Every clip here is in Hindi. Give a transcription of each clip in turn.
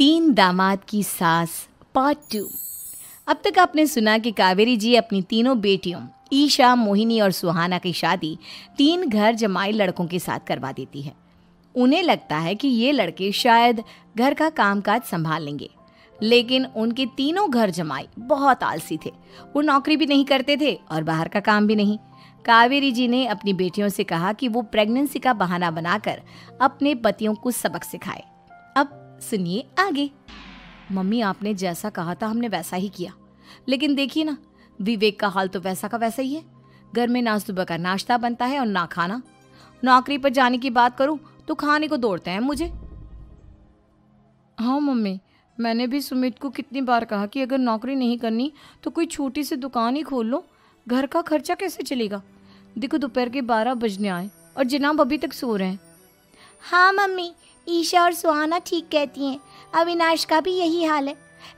तीन दामाद की सास पार्ट 2। अब तक आपने सुना कि कावेरी जी अपनी तीनों बेटियों ईशा, मोहिनी और सुहाना की शादी तीन घर जमाई लड़कों के साथ करवा देती है। उन्हें लगता है कि ये लड़के शायद घर का कामकाज संभाल लेंगे, लेकिन उनके तीनों घर जमाई बहुत आलसी थे। वो नौकरी भी नहीं करते थे और बाहर का काम भी नहीं। कावेरी जी ने अपनी बेटियों से कहा कि वो प्रेगनेंसी का बहाना बनाकर अपने पतियों को सबक सिखाए। अब सुनिए आगे। मम्मी, आपने जैसा कहा था हमने वैसा ही किया, लेकिन देखिए ना, विवेक का हाल तो वैसा का वैसा ही है। घर में ना सुबह का नाश्ता बनता है और ना खाना। नौकरी पर जाने की बात करूं तो खाने को दौड़ते हैं मुझे। हाँ मम्मी, मैंने भी सुमित को कितनी बार कहा कि अगर नौकरी नहीं करनी तो कोई छोटी सी दुकान ही खोल लो। घर का खर्चा कैसे चलेगा? देखो दोपहर के 12 बजने आए और जनाब अभी तक सो रहे हैं। हाँ मम्मी, ईशा और सुहाना ठीक कहती हैं। अविनाश का भी यही हाल है।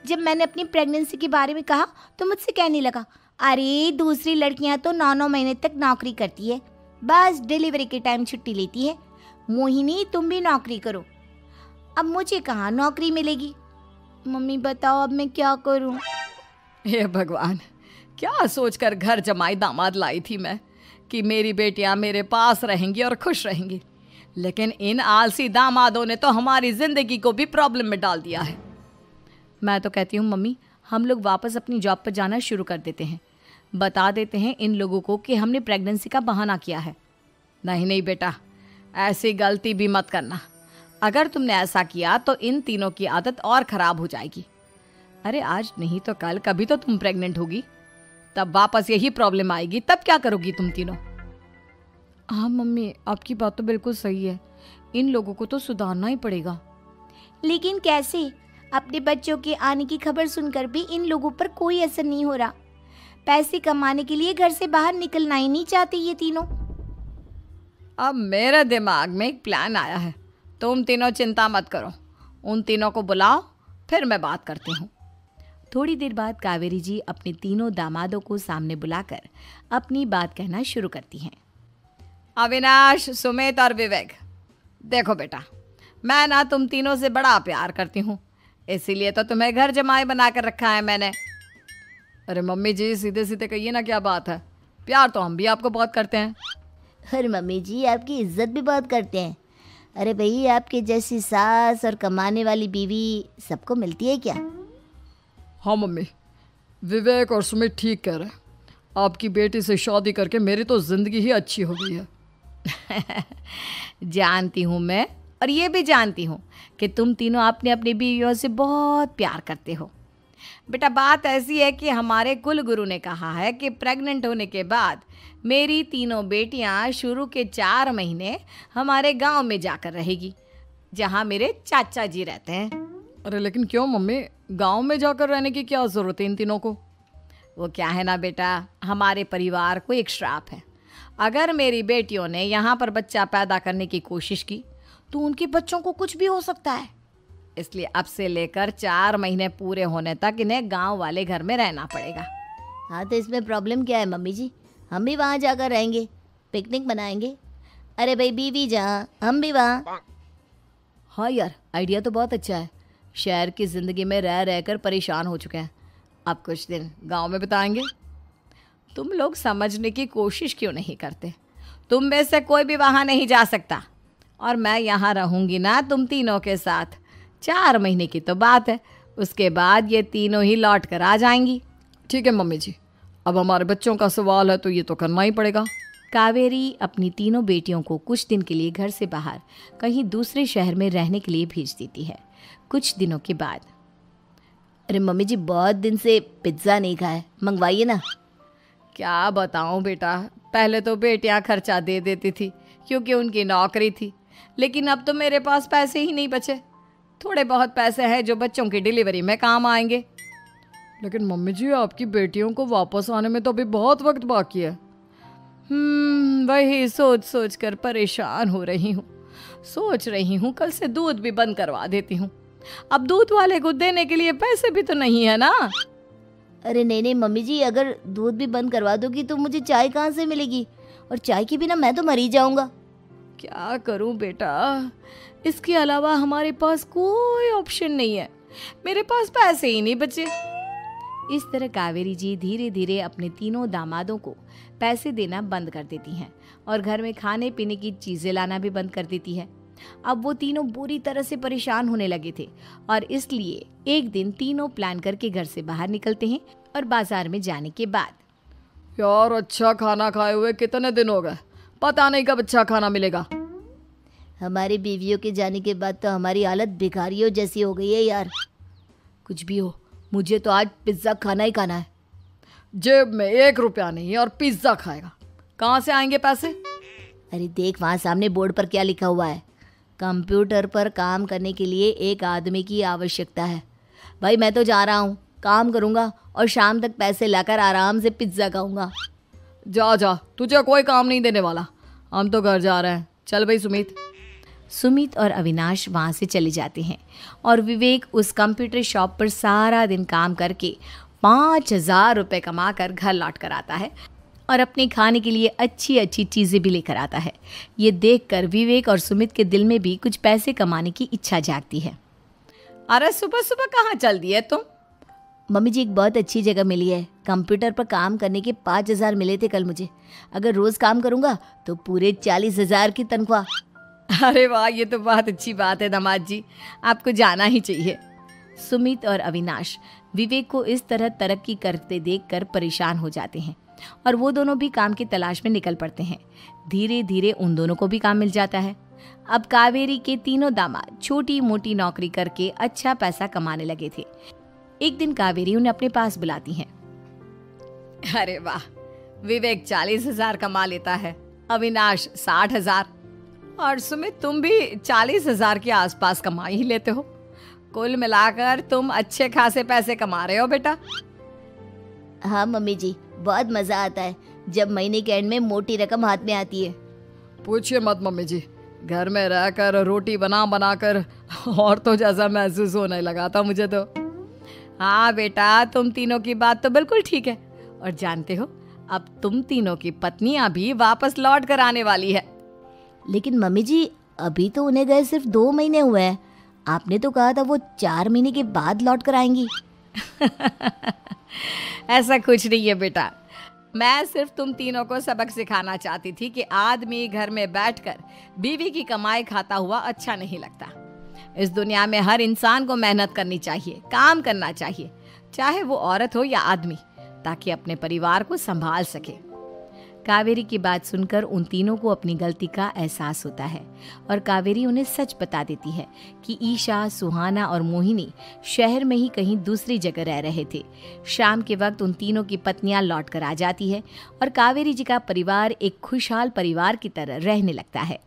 जब मैंने अपनी प्रेगनेंसी के बारे में कहा तो मुझसे कहने लगा, अरे दूसरी लड़कियां तो 9-9 महीने तक नौकरी करती है, बस डिलीवरी के टाइम छुट्टी लेती है। मोहिनी, तुम भी नौकरी करो। अब मुझे कहाँ नौकरी मिलेगी? मम्मी बताओ, अब मैं क्या करूँ? हे भगवान, क्या सोचकर घर जमाई दामाद लाई थी मैं कि मेरी बेटियां मेरे पास रहेंगी और खुश रहेंगी, लेकिन इन आलसी दामादों ने तो हमारी जिंदगी को भी प्रॉब्लम में डाल दिया है। मैं तो कहती हूँ मम्मी, हम लोग वापस अपनी जॉब पर जाना शुरू कर देते हैं। बता देते हैं इन लोगों को कि हमने प्रेगनेंसी का बहाना किया है। नहीं नहीं बेटा, ऐसी गलती भी मत करना। अगर तुमने ऐसा किया तो इन तीनों की आदत और ख़राब हो जाएगी। अरे आज नहीं तो कल कभी तो तुम प्रेग्नेंट होगी, तब वापस यही प्रॉब्लम आएगी। तब क्या करोगी तुम तीनों? हाँ मम्मी, आपकी बात तो बिल्कुल सही है। इन लोगों को तो सुधारना ही पड़ेगा। लेकिन कैसे? अपने बच्चों के आने की खबर सुनकर भी इन लोगों पर कोई असर नहीं हो रहा। पैसे कमाने के लिए घर से बाहर निकलना ही नहीं चाहते ये तीनों। अब मेरे दिमाग में एक प्लान आया है। तुम तीनों चिंता मत करो, उन तीनों को बुलाओ, फिर मैं बात करती हूँ। थोड़ी देर बाद कावेरी जी अपने तीनों दामादों को सामने बुलाकर अपनी बात कहना शुरू करती हैं। अविनाश, सुमित और विवेक, देखो बेटा, मैं ना तुम तीनों से बड़ा प्यार करती हूँ, इसीलिए तो तुम्हें घर जमाई बना कर रखा है मैंने। अरे मम्मी जी, सीधे सीधे कहिए ना, क्या बात है? प्यार तो हम भी आपको बहुत करते हैं। अरे मम्मी जी, आपकी इज्जत भी बहुत करते हैं। अरे भाई, आपके जैसी सास और कमाने वाली बीवी सबको मिलती है क्या? हाँ मम्मी, विवेक और सुमित ठीक कह रहे हैं। आपकी बेटी से शादी करके मेरी तो ज़िंदगी ही अच्छी हो गई है। जानती हूँ मैं, और ये भी जानती हूँ कि तुम तीनों अपने अपनी बीवियों से बहुत प्यार करते हो। बेटा, बात ऐसी है कि हमारे कुल गुरु ने कहा है कि प्रेग्नेंट होने के बाद मेरी तीनों बेटियाँ शुरू के 4 महीने हमारे गांव में जाकर रहेगी, जहाँ मेरे चाचा जी रहते हैं। अरे लेकिन क्यों मम्मी, गांव में जाकर रहने की क्या ज़रूरत है इन तीनों को? वो क्या है ना बेटा, हमारे परिवार को एक श्राप है। अगर मेरी बेटियों ने यहाँ पर बच्चा पैदा करने की कोशिश की तो उनके बच्चों को कुछ भी हो सकता है। इसलिए अब से लेकर 4 महीने पूरे होने तक इन्हें गांव वाले घर में रहना पड़ेगा। हाँ तो इसमें प्रॉब्लम क्या है मम्मी जी? हम भी वहाँ जाकर रहेंगे, पिकनिक मनाएंगे। अरे भाई, बीवी जहाँ हम भी वहाँ। हाँ यार, आइडिया तो बहुत अच्छा है। शहर की ज़िंदगी में रह रहकर परेशान हो चुके हैं, अब कुछ दिन गांव में बिताएंगे। तुम लोग समझने की कोशिश क्यों नहीं करते? तुम में से कोई भी वहाँ नहीं जा सकता, और मैं यहाँ रहूँगी ना तुम तीनों के साथ। 4 महीने की तो बात है, उसके बाद ये तीनों ही लौट कर आ जाएंगी। ठीक है मम्मी जी, अब हमारे बच्चों का सवाल है तो ये तो करना ही पड़ेगा। कावेरी अपनी तीनों बेटियों को कुछ दिन के लिए घर से बाहर कहीं दूसरे शहर में रहने के लिए भेज देती है। कुछ दिनों के बाद, अरे मम्मी जी, बहुत दिन से पिज्ज़ा नहीं खाया, मंगवाइए ना। क्या बताऊं बेटा, पहले तो बेटियां खर्चा दे देती थी क्योंकि उनकी नौकरी थी, लेकिन अब तो मेरे पास पैसे ही नहीं बचे। थोड़े बहुत पैसे हैं जो बच्चों की डिलीवरी में काम आएंगे। लेकिन मम्मी जी, आपकी बेटियों को वापस आने में तो अभी बहुत वक्त बाकी है। वही सोच सोच कर परेशान हो रही हूँ। सोच रही हूँ कल से दूध भी बंद करवा देती हूँ। अब दूध वाले को देने के लिए पैसे भी तो नहीं है ना। अरे नहीं नहीं मम्मी जी, अगर दूध भी बंद करवा दोगी तो मुझे चाय कहाँ से मिलेगी? और चाय के बिना मैं तो मर ही जाऊंगा। क्या करूं बेटा, इसके अलावा हमारे पास कोई ऑप्शन नहीं है, मेरे पास पैसे ही नहीं बचे। इस तरह कावेरी जी धीरे धीरे अपने तीनों दामादों को पैसे देना बंद कर देती हैं और घर में खाने पीने की चीजें लाना भी बंद कर देती है। अब वो तीनों बुरी तरह से परेशान होने लगे थे और इसलिए एक दिन तीनों प्लान करके घर से बाहर निकलते हैं और बाजार में जाने के बाद, यार अच्छा खाना खाए हुए कितने दिन हो गए, पता नहीं कब अच्छा खाना मिलेगा। हमारी बीवियों के जाने के बाद तो हमारी हालत भिखारियों जैसी हो गई है यार। कुछ भी हो, मुझे तो आज पिज्ज़ा खाना ही खाना है। जेब में 1 रुपया नहीं और पिज्जा खाएगा, कहाँ से आएंगे पैसे? अरे देख वहाँ सामने बोर्ड पर क्या लिखा हुआ है, कंप्यूटर पर काम करने के लिए एक आदमी की आवश्यकता है। भाई मैं तो जा रहा हूँ, काम करूँगा और शाम तक पैसे लाकर आराम से पिज्ज़ा खाऊंगा। जा जा, तुझे कोई काम नहीं देने वाला, हम तो घर जा रहे हैं। चल भाई सुमित। सुमित और अविनाश वहाँ से चले जाते हैं और विवेक उस कंप्यूटर शॉप पर सारा दिन काम करके 5,000 रुपये कमा कर घर लौट कर आता है और अपने खाने के लिए अच्छी अच्छी चीज़ें भी लेकर आता है। ये देखकर विवेक और सुमित के दिल में भी कुछ पैसे कमाने की इच्छा जागती है। अरे सुबह सुबह कहाँ चल दी है तुम? मम्मी जी एक बहुत अच्छी जगह मिली है, कंप्यूटर पर काम करने के 5,000 मिले थे कल मुझे। अगर रोज़ काम करूँगा तो पूरे 40,000 की तनख्वाह। अरे वाह, ये तो बहुत अच्छी बात है दामाद जी, आपको जाना ही चाहिए। सुमित और अविनाश विवेक को इस तरह तरक्की करते देखकर परेशान हो जाते हैं और वो दोनों भी काम की तलाश में निकल पड़ते हैं। धीरे धीरे उन दोनों को भी काम मिल जाता है। अब कावेरी के तीनों दामाद छोटी मोटी नौकरी करके अच्छा पैसा कमाने लगे थे। एक दिन कावेरी उन्हें अपने पास बुलाती है। अरे वाह, विवेक 40,000 कमा लेता है, अविनाश 60,000 और सुमित तुम भी 40,000 के आसपास कमा ही लेते हो। कुल मिलाकर तुम अच्छे खासे पैसे कमा रहे हो बेटा। हाँ मम्मी जी, बहुत मज़ा आता है जब महीने के एंड में मोटी रकम हाथ में आती है। पूछिए मत मम्मी जी, घर में रहकर रोटी बना बना कर और तो जैसा महसूस होने लगा था मुझे तो। हाँ बेटा, तुम तीनों की बात तो बिल्कुल ठीक है और जानते हो अब तुम तीनों की पत्नियां भी वापस लौट कर आने वाली है। लेकिन मम्मी जी अभी तो उन्हें गए सिर्फ 2 महीने हुए हैं, आपने तो कहा था वो 4 महीने के बाद लौट कर आएंगी। ऐसा कुछ नहीं है बेटा, मैं सिर्फ तुम तीनों को सबक सिखाना चाहती थी कि आदमी घर में बैठकर बीवी की कमाई खाता हुआ अच्छा नहीं लगता। इस दुनिया में हर इंसान को मेहनत करनी चाहिए, काम करना चाहिए, चाहे वो औरत हो या आदमी, ताकि अपने परिवार को संभाल सके। कावेरी की बात सुनकर उन तीनों को अपनी गलती का एहसास होता है और कावेरी उन्हें सच बता देती है कि ईशा, सुहाना और मोहिनी शहर में ही कहीं दूसरी जगह रह रहे थे। शाम के वक्त उन तीनों की पत्नियां लौट कर आ जाती है और कावेरी जी का परिवार एक खुशहाल परिवार की तरह रहने लगता है।